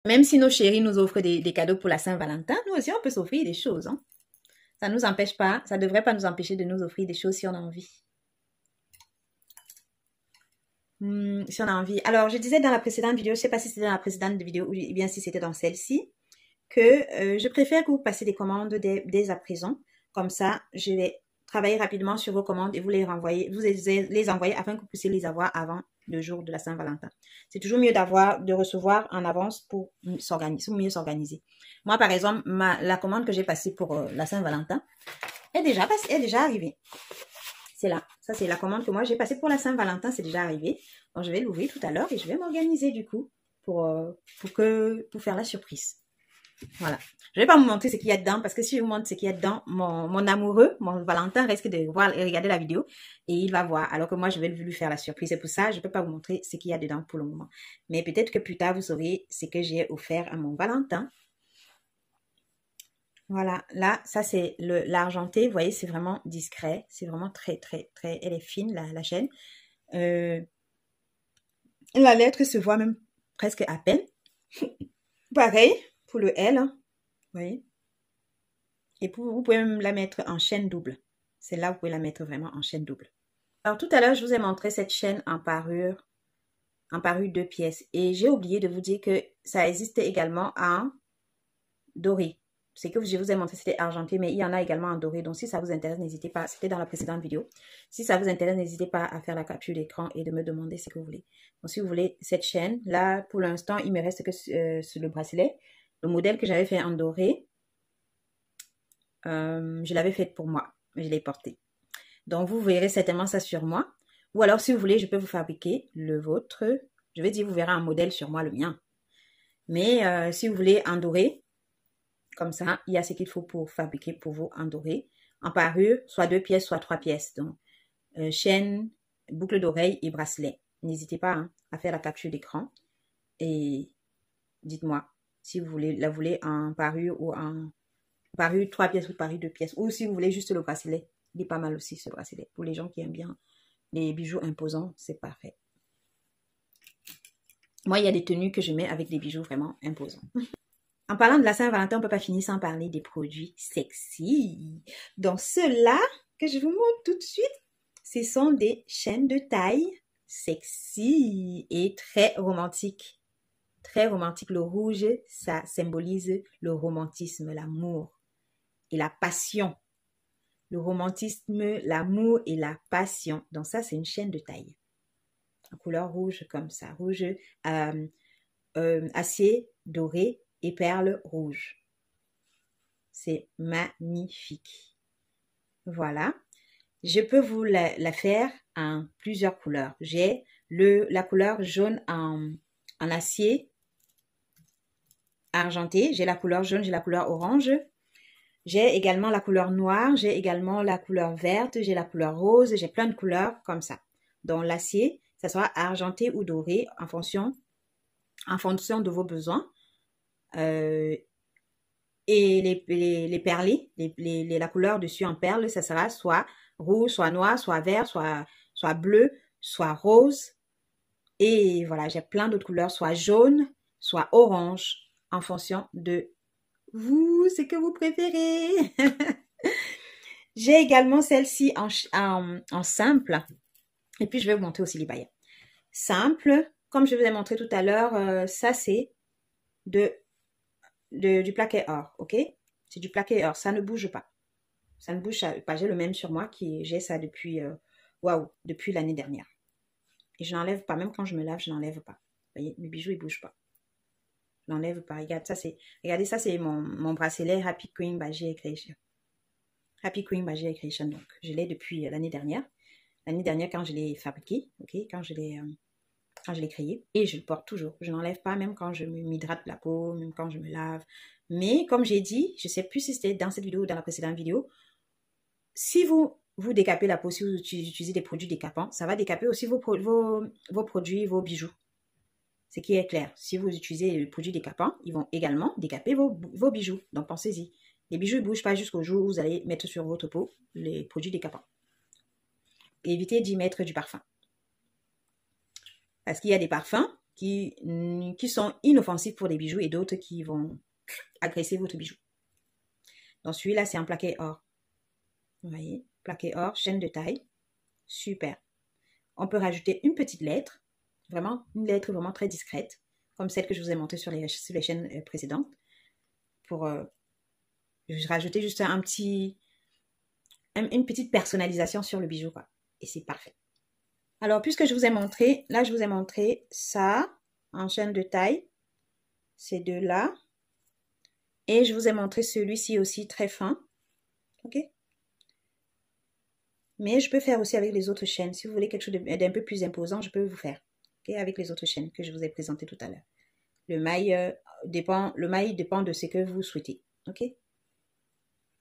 Même si nos chéris nous offrent des cadeaux pour la Saint-Valentin, nous aussi, on peut s'offrir des choses. Hein. Ça ne nous empêche pas, ça ne devrait pas nous empêcher de nous offrir des choses si on a envie. Si on a envie. Alors, je disais dans la précédente vidéo, je ne sais pas si c'était dans la précédente vidéo ou bien si c'était dans celle-ci, que je préfère que vous passiez des commandes dès à présent. Comme ça, je vais travailler rapidement sur vos commandes et vous les renvoyer, vous les envoyer afin que vous puissiez les avoir avant le jour de la Saint-Valentin. C'est toujours mieux de recevoir en avance pour mieux s'organiser. Moi, par exemple, la commande que j'ai passée pour la Saint-Valentin est déjà arrivée. C'est là. Ça, c'est la commande que moi, j'ai passée pour la Saint-Valentin. C'est déjà arrivé. Donc, je vais l'ouvrir tout à l'heure et je vais m'organiser du coup pour faire la surprise. Voilà. Je vais pas vous montrer ce qu'il y a dedans parce que si je vous montre ce qu'il y a dedans, mon amoureux, mon Valentin risque de voir et regarder la vidéo et il va voir. Alors que moi, je vais lui faire la surprise. C'est pour ça, je peux pas vous montrer ce qu'il y a dedans pour le moment. Mais peut-être que plus tard, vous saurez ce que j'ai offert à mon Valentin. Voilà, là, ça c'est l'argenté, vous voyez, c'est vraiment discret, c'est vraiment très, elle est fine, la chaîne. La lettre se voit même presque à peine. Pareil pour le L, hein, vous voyez. Et vous pouvez même la mettre en chaîne double. Celle-là, vous pouvez la mettre vraiment en chaîne double. Alors tout à l'heure, je vous ai montré cette chaîne en parure 2 pièces. Et j'ai oublié de vous dire que ça existe également en doré. C'est que je vous ai montré, c'était argenté, mais il y en a également en doré. Donc, si ça vous intéresse, n'hésitez pas. C'était dans la précédente vidéo. Si ça vous intéresse, n'hésitez pas à faire la capture d'écran et de me demander ce que vous voulez. Donc, si vous voulez cette chaîne, là, pour l'instant, il me reste que sur le bracelet. Le modèle que j'avais fait en doré, je l'avais fait pour moi. Je l'ai porté. Donc, vous verrez certainement ça sur moi. Ou alors, si vous voulez, je peux vous fabriquer le vôtre. Je vais dire, vous verrez un modèle sur moi, le mien. Mais si vous voulez en doré, comme ça, il y a ce qu'il faut pour fabriquer pour vous en doré. En parure, soit 2 pièces, soit 3 pièces. Donc, chaîne, boucle d'oreille et bracelet. N'hésitez pas hein, à faire la capture d'écran. Et dites-moi si vous la voulez en parure ou en parure 3 pièces ou parure 2 pièces. Ou si vous voulez juste le bracelet. Il est pas mal aussi ce bracelet. Pour les gens qui aiment bien les bijoux imposants, c'est parfait. Moi, il y a des tenues que je mets avec des bijoux vraiment imposants. En parlant de la Saint-Valentin, on ne peut pas finir sans parler des produits sexy. Donc, ceux-là que je vous montre tout de suite, ce sont des chaînes de taille sexy et très romantiques. Très romantique. Le rouge, ça symbolise le romantisme, l'amour et la passion. Le romantisme, l'amour et la passion. Donc, ça, c'est une chaîne de taille. En couleur rouge comme ça. Rouge, acier doré et perles rouges. C'est magnifique. Voilà. Je peux vous la faire en plusieurs couleurs. J'ai la couleur jaune en acier argenté. J'ai la couleur jaune, j'ai la couleur orange. J'ai également la couleur noire. J'ai également la couleur verte. J'ai la couleur rose. J'ai plein de couleurs comme ça. Donc l'acier, ça sera argenté ou doré en fonction de vos besoins. Et les perlés, la couleur dessus en perles, ça sera soit rouge, soit noir, soit vert, soit bleu, soit rose. Et voilà, j'ai plein d'autres couleurs, soit jaune, soit orange, en fonction de vous, ce que vous préférez. J'ai également celle-ci en simple. Et puis, je vais vous montrer aussi les baillants. Simple, comme je vous ai montré tout à l'heure, ça c'est du plaqué or, ok? C'est du plaqué or, ça ne bouge pas. Ça ne bouge pas. J'ai le même sur moi, j'ai ça depuis, depuis l'année dernière. Et je n'enlève pas, même quand je me lave, je n'enlève pas. Vous voyez, mes bijoux, ils ne bougent pas. Je n'enlève pas. Regardez, ça c'est mon bracelet Happy Queen by J.A. Creation. Happy Queen by J.A. Creation, donc. Je l'ai depuis l'année dernière. L'année dernière, quand je l'ai fabriqué, ok? Quand je l'ai créé, et je le porte toujours. Je n'enlève pas, même quand je m'hydrate la peau, même quand je me lave. Mais comme j'ai dit, je ne sais plus si c'était dans cette vidéo ou dans la précédente vidéo, si vous décapez la peau, si vous utilisez des produits décapants, ça va décaper aussi vos produits, vos bijoux. Ce qui est clair, si vous utilisez les produits décapants, ils vont également décaper vos bijoux. Donc pensez-y. Les bijoux ne bougent pas jusqu'au jour où vous allez mettre sur votre peau les produits décapants. Et évitez d'y mettre du parfum. Parce qu'il y a des parfums qui sont inoffensifs pour les bijoux et d'autres qui vont agresser votre bijou. Donc celui-là, c'est en plaqué or. Vous voyez, plaqué or, chaîne de taille. Super. On peut rajouter une petite lettre, vraiment une lettre vraiment très discrète, comme celle que je vous ai montrée sur les chaînes précédentes, pour rajouter juste une petite personnalisation sur le bijou, quoi. Et c'est parfait. Alors, puisque je vous ai montré, là, je vous ai montré ça en chaîne de taille, ces deux-là. Et je vous ai montré celui-ci aussi très fin. OK? Mais je peux faire aussi avec les autres chaînes. Si vous voulez quelque chose d'un peu plus imposant, je peux vous faire. OK? Avec les autres chaînes que je vous ai présentées tout à l'heure. Le maille dépend de ce que vous souhaitez. OK?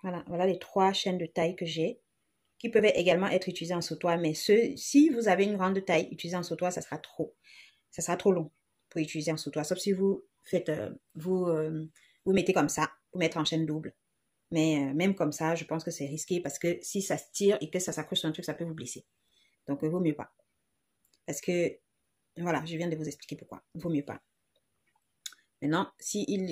Voilà les 3 chaînes de taille que j'ai, qui peuvent également être utilisées en sautoir. Mais si vous avez une grande taille, utilisée en sautoir, ça sera trop long pour utiliser en sautoir. Sauf si vous faites, vous mettez comme ça, pour mettre en chaîne double. Mais même comme ça, je pense que c'est risqué parce que si ça se tire et que ça s'accroche sur un truc, ça peut vous blesser. Donc, vaut mieux pas. Parce que, voilà, je viens de vous expliquer pourquoi. Vaut mieux pas. Maintenant, si une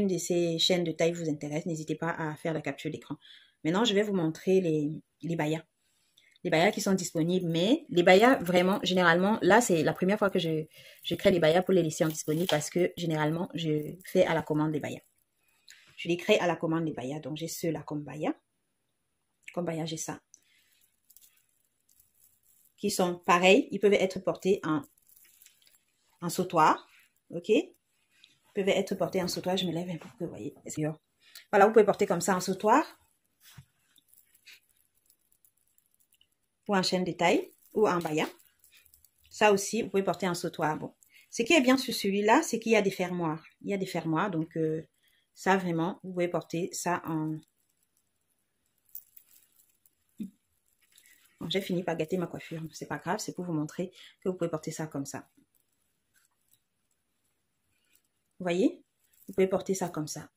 de ces chaînes de taille vous intéresse, n'hésitez pas à faire la capture d'écran. Maintenant, je vais vous montrer les bayas. Les bayas qui sont disponibles, mais les bayas, vraiment, généralement, là, c'est la première fois que je crée les bayas pour les laisser en disponible parce que, généralement, je fais à la commande des bayas. Je les crée à la commande des bayas. Donc, j'ai ceux-là comme bayas. Comme bayas, j'ai ça. Qui sont pareils. Ils peuvent être portés en sautoir. OK? Ils peuvent être portés en sautoir. Je me lève un peu pour que vous voyez. Voilà, vous pouvez porter comme ça en sautoir. Ou en chaîne de taille. Ou en baya. Ça aussi, vous pouvez porter en sautoir. Bon. Ce qui est bien sur celui-là, c'est qu'il y a des fermoirs. Il y a des fermoirs. Donc, ça, vraiment, vous pouvez porter ça en... Bon, j'ai fini par gâter ma coiffure. C'est pas grave, c'est pour vous montrer que vous pouvez porter ça comme ça. Vous voyez? Vous pouvez porter ça comme ça.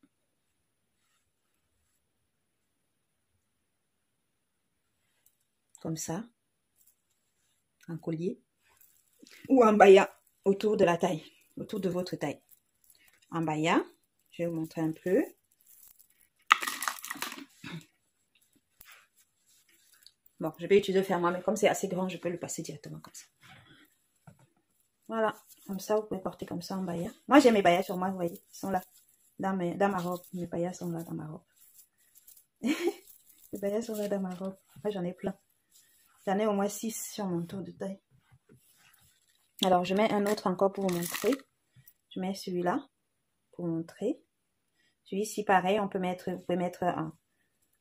Comme ça. En collier. Ou en baya autour de la taille. Autour de votre taille. En baya. Je vais vous montrer un peu. Bon, je vais utiliser le fermoir, mais comme c'est assez grand, je peux le passer directement comme ça. Voilà, comme ça, vous pouvez porter comme ça en baya. Moi, j'ai mes bayas sur moi, vous voyez, ils sont là, dans ma robe. Mes bayas sont là dans ma robe. Les bayas sont là dans ma robe. Moi, j'en ai plein. J'en ai au moins 6 sur mon tour de taille. Alors, je mets un autre encore pour vous montrer. Je mets celui-là pour vous montrer. Celui-ci, pareil, vous pouvez mettre en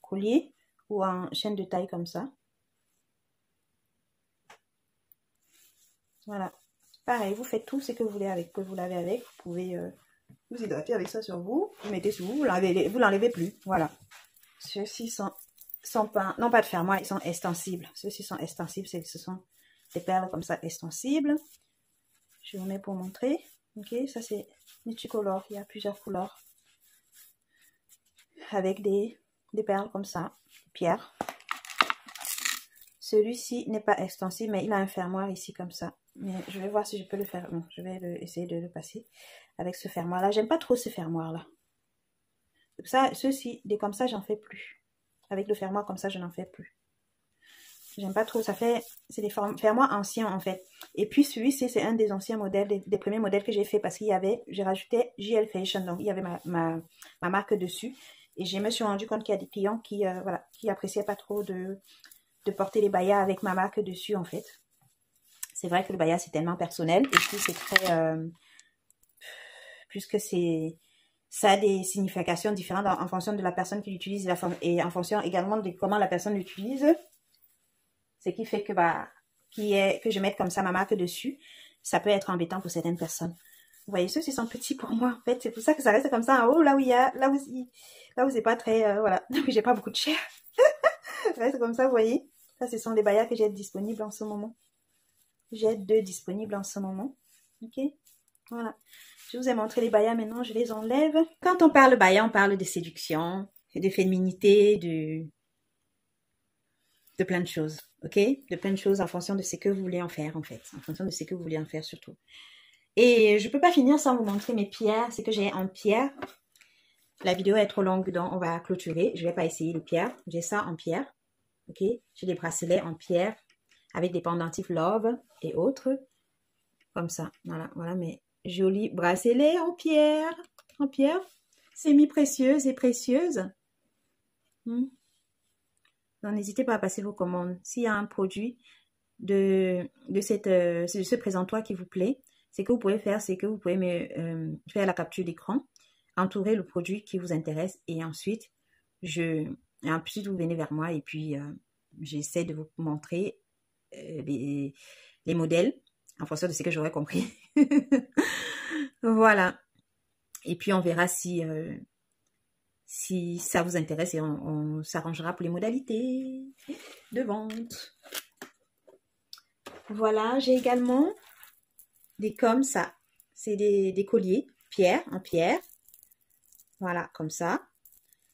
collier ou en chaîne de taille comme ça. Voilà. Pareil, vous faites tout ce que vous voulez avec, que vous l'avez avec. Vous pouvez vous hydrater avec ça sur vous. Vous mettez sur vous, vous l'enlevez plus. Voilà. Ceux-ci sont pas, non pas de fermoir, ils sont extensibles. Ceux-ci sont extensibles, ce sont des perles comme ça extensibles. Je vous mets pour montrer. Ok, ça c'est multicolore. Il y a plusieurs couleurs. Avec des perles comme ça, pierres. Celui-ci n'est pas extensible, mais il a un fermoir ici comme ça. Mais je vais voir si je peux le faire. Non, je vais essayer de le passer avec ce fermoir-là. J'aime pas trop ce fermoir-là. Ça, ceux-ci, des comme ça, j'en fais plus. Avec le fermoir comme ça, je n'en fais plus. J'aime pas trop. Ça fait, c'est des fermoirs anciens en fait. Et puis celui-ci, c'est un des anciens modèles, des premiers modèles que j'ai fait parce qu'il y avait, j'ai rajouté JL Fashion, donc il y avait ma marque dessus. Et je me suis rendu compte qu'il y a des clients qui, voilà, qui appréciaient pas trop de porter les bayas avec ma marque dessus en fait. C'est vrai que le baya c'est tellement personnel et puis c'est très puisque ça a des significations différentes en fonction de la personne qui l'utilise et en fonction également de comment la personne l'utilise. Ce qui fait que que je mette comme ça ma marque dessus, ça peut être embêtant pour certaines personnes. Vous voyez, ceux-ci sont petits pour moi en fait, c'est pour ça que ça reste comme ça en haut, là où c'est pas très voilà, j'ai pas beaucoup de chair. Ça reste comme ça, vous voyez. Ça, ce sont les bayas que j'ai disponibles en ce moment. J'ai 2 disponibles en ce moment. Ok, voilà. Je vous ai montré les bayas, maintenant je les enlève. Quand on parle baya, on parle de séduction, de féminité, de plein de choses. Ok, de plein de choses en fonction de ce que vous voulez en faire en fait. En fonction de ce que vous voulez en faire surtout. Et je peux pas finir sans vous montrer mes pierres, ce que j'ai en pierre. La vidéo est trop longue, donc on va clôturer. Je vais pas essayer les pierres. J'ai ça en pierre. Ok, j'ai des bracelets en pierre avec des pendentifs Love et autres. Comme ça. Voilà, voilà mes jolis bracelets en pierre. En pierre. Semi-précieuses et précieuses. Donc, n'hésitez pas à passer vos commandes. S'il y a un produit de ce présentoir qui vous plaît, ce que vous pouvez faire, c'est que vous pouvez me faire la capture d'écran, entourer le produit qui vous intéresse et ensuite, vous venez vers moi et puis j'essaie de vous montrer les modèles en fonction de ce que j'aurais compris. Voilà. Et puis, on verra si ça vous intéresse et on s'arrangera pour les modalités de vente. Voilà, j'ai également des comme ça. C'est des colliers en pierre. Voilà, comme ça.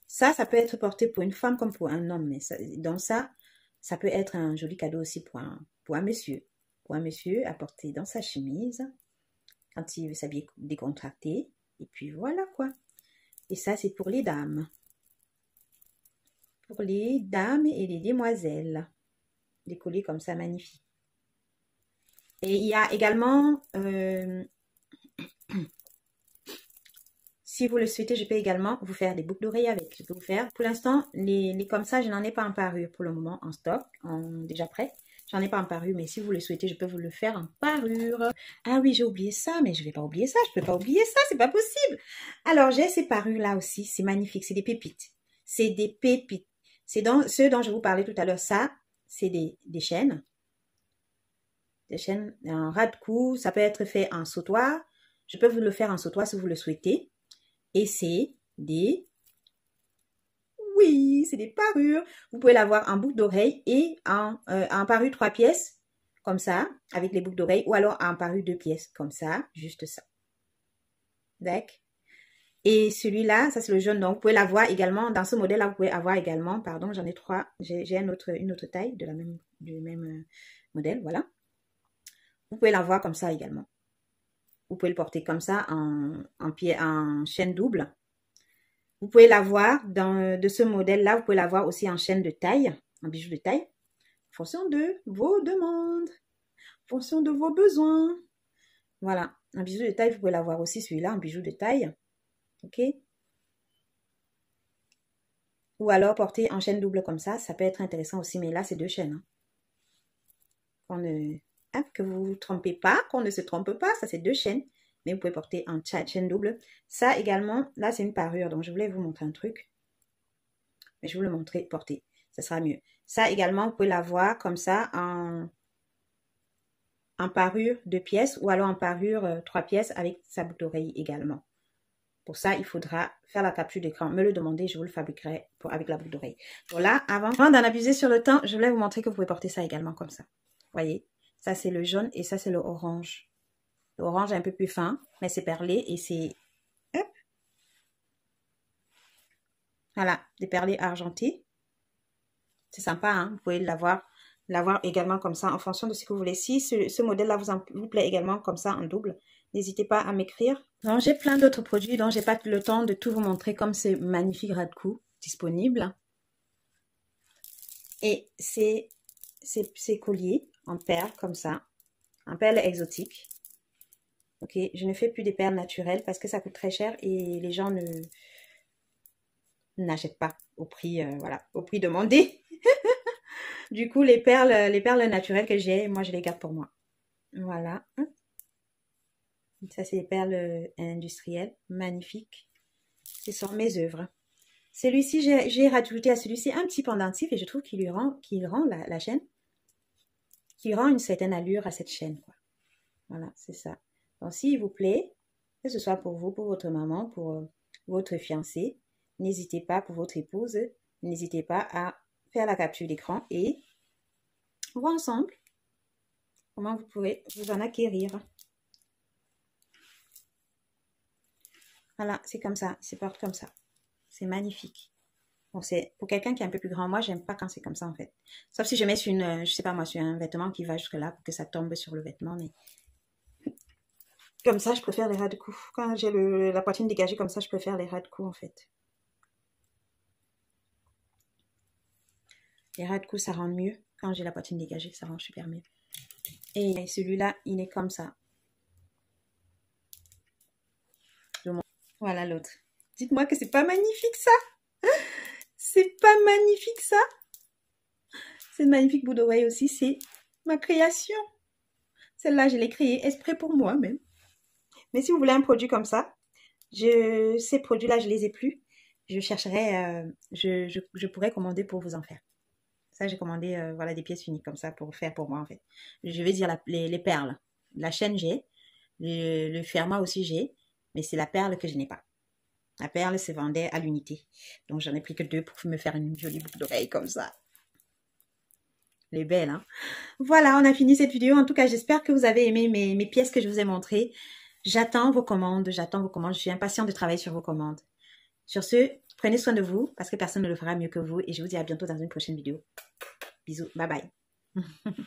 Ça peut être porté pour une femme comme pour un homme. Mais ça peut être un joli cadeau aussi pour un monsieur. Pour un monsieur à porter dans sa chemise quand il veut s'habiller décontracté. Et puis voilà quoi. Et ça, c'est pour les dames. Pour les dames et les demoiselles. Des colliers comme ça, magnifiques. Et il y a également, si vous le souhaitez, je peux également vous faire des boucles d'oreilles avec. Je peux vous faire, pour l'instant, les comme ça, je n'en ai pas en parure pour le moment en stock, déjà prêt. J'en ai pas en parure, mais si vous le souhaitez, je peux vous le faire en parure. Ah oui, j'ai oublié ça, mais je vais pas oublier ça. Je peux pas oublier ça, c'est pas possible. Alors, j'ai ces parures là aussi, c'est magnifique, c'est des pépites. C'est des pépites. C'est ceux dont je vous parlais tout à l'heure. Ça, c'est des chaînes. Des chaînes en ras de cou. Ça peut être fait en sautoir. Je peux vous le faire en sautoir si vous le souhaitez. Et c'est des... Oui, c'est des parures. Vous pouvez l'avoir en boucle d'oreille et en parure 3 pièces, comme ça, avec les boucles d'oreille, ou alors en parure 2 pièces, comme ça, juste ça. D'accord. Et celui-là, ça c'est le jaune, donc vous pouvez l'avoir également, dans ce modèle-là, vous pouvez avoir également, pardon, j'en ai 3, j'ai une autre taille du même modèle, voilà. Vous pouvez l'avoir comme ça également. Vous pouvez le porter comme ça en chaîne double. Vous pouvez l'avoir de ce modèle-là, vous pouvez l'avoir aussi en chaîne de taille, en bijoux de taille, en fonction de vos demandes, en fonction de vos besoins. Voilà, en bijoux de taille, vous pouvez l'avoir aussi celui-là en bijoux de taille. Ok? Ou alors porter en chaîne double comme ça peut être intéressant aussi, mais là, c'est 2 chaînes. Que vous ne vous trompez pas, qu'on ne se trompe pas, ça c'est 2 chaînes. Mais vous pouvez porter en chaîne double. Ça également, là c'est une parure, donc je voulais vous montrer un truc. Mais je vais vous le montrer porter, ça sera mieux. Ça également, vous pouvez l'avoir comme ça en parure 2 pièces ou alors en parure 3 pièces avec sa boucle d'oreille également. Pour ça, il faudra faire la capture d'écran. Me le demander, je vous le fabriquerai avec la boucle d'oreille. Voilà, avant d'en abuser sur le temps, je voulais vous montrer que vous pouvez porter ça également comme ça. Voyez, ça c'est le jaune et ça c'est le orange. L'orange est un peu plus fin, mais c'est perlé et c'est... Hop. Voilà, des perlés argentés. C'est sympa, hein? Vous pouvez l'avoir également comme ça en fonction de ce que vous voulez. Si ce modèle-là vous plaît également comme ça en double, n'hésitez pas à m'écrire. J'ai plein d'autres produits dont j'ai pas le temps de tout vous montrer comme ces magnifiques ras de cou disponibles. Et ces colliers en perles comme ça, en perles exotiques. Ok, je ne fais plus des perles naturelles parce que ça coûte très cher et les gens n'achètent pas au prix, voilà, au prix demandé. Du coup, les perles naturelles que j'ai, moi, je les garde pour moi. Voilà. Ça, c'est des perles industrielles, magnifiques. Ce sont mes œuvres. Celui-ci, j'ai rajouté à celui-ci un petit pendentif et je trouve qu'il rend la chaîne, qu'il rend une certaine allure à cette chaîne, quoi. Voilà, c'est ça. Donc, s'il vous plaît, que ce soit pour vous, pour votre maman, pour votre fiancé, n'hésitez pas, pour votre épouse, n'hésitez pas à faire la capture d'écran et on voit ensemble comment vous pouvez vous en acquérir. Voilà, c'est comme ça, c'est porte comme ça. C'est magnifique. Bon, c'est pour quelqu'un qui est un peu plus grand. Moi, j'aime pas quand c'est comme ça, en fait. Sauf si je mets sur je sais pas moi, sur un vêtement qui va jusque là pour que ça tombe sur le vêtement, mais Comme ça, je préfère les ras de cou. Quand j'ai la poitrine dégagée comme ça, je préfère les ras de cou en fait. Les ras de cou, ça rend mieux. Quand j'ai la poitrine dégagée, ça rend super mieux. Et celui-là, il est comme ça. Voilà l'autre. Dites-moi que c'est pas magnifique ça. C'est pas magnifique ça. Cette magnifique bout d'oreille aussi, c'est ma création. Celle-là, je l'ai créée exprès pour moi même. Mais si vous voulez un produit comme ça, ces produits-là, je les ai plus. Je chercherai, je pourrais commander pour vous en faire. Ça, j'ai commandé voilà, des pièces uniques comme ça pour faire pour moi en fait. Je vais dire les perles. La chaîne, j'ai. Le fermoir aussi, j'ai. Mais c'est la perle que je n'ai pas. La perle se vendait à l'unité. Donc, j'en ai pris que 2 pour me faire une jolie boucle d'oreille comme ça. Elle est belle, hein? Voilà, on a fini cette vidéo. En tout cas, j'espère que vous avez aimé mes pièces que je vous ai montrées. J'attends vos commandes. Je suis impatiente de travailler sur vos commandes. Sur ce, prenez soin de vous parce que personne ne le fera mieux que vous. Et je vous dis à bientôt dans une prochaine vidéo. Bisous. Bye bye.